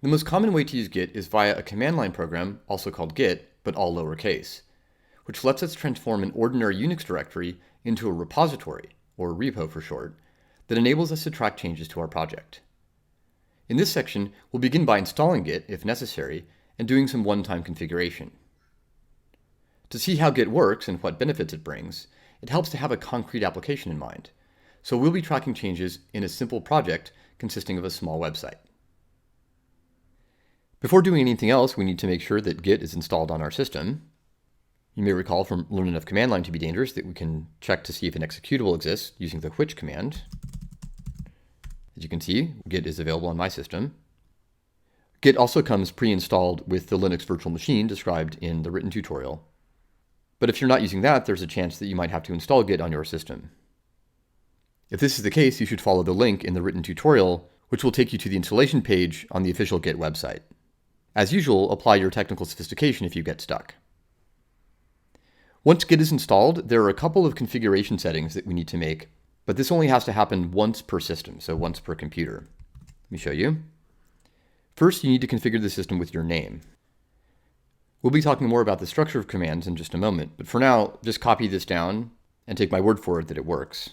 The most common way to use Git is via a command line program, also called Git, but all lowercase, which lets us transform an ordinary Unix directory into a repository, or repo for short, that enables us to track changes to our project. In this section, we'll begin by installing Git, if necessary, and doing some one-time configuration. To see how Git works and what benefits it brings, it helps to have a concrete application in mind. So we'll be tracking changes in a simple project consisting of a small website. Before doing anything else, we need to make sure that Git is installed on our system. You may recall from Learn Enough command line to be dangerous that we can check to see if an executable exists using the which command. As you can see, Git is available on my system. Git also comes pre-installed with the Linux virtual machine described in the written tutorial. But if you're not using that, there's a chance that you might have to install Git on your system. If this is the case, you should follow the link in the written tutorial, which will take you to the installation page on the official Git website. As usual, apply your technical sophistication if you get stuck. Once Git is installed, there are a couple of configuration settings that we need to make, but this only has to happen once per system, so once per computer. Let me show you. First, you need to configure the system with your name. We'll be talking more about the structure of commands in just a moment, but for now, just copy this down and take my word for it that it works.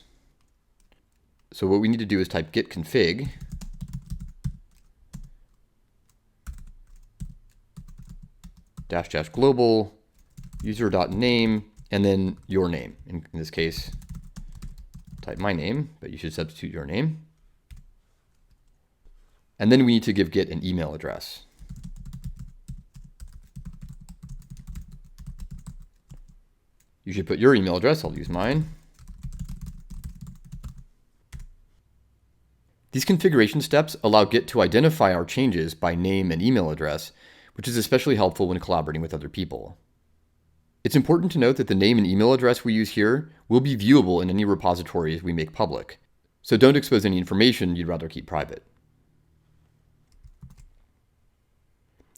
So what we need to do is type git config -- global user.name and then your name. In this case, type my name, but you should substitute your name. And then we need to give Git an email address. You should put your email address. I'll use mine. These configuration steps allow Git to identify our changes by name and email address, which is especially helpful when collaborating with other people. It's important to note that the name and email address we use here will be viewable in any repositories we make public, so don't expose any information you'd rather keep private.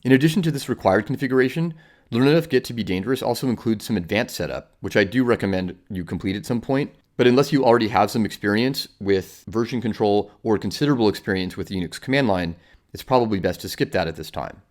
In addition to this required configuration, Learn Enough Git to be dangerous also includes some advanced setup, which I do recommend you complete at some point. But unless you already have some experience with version control or considerable experience with the Unix command line, it's probably best to skip that at this time.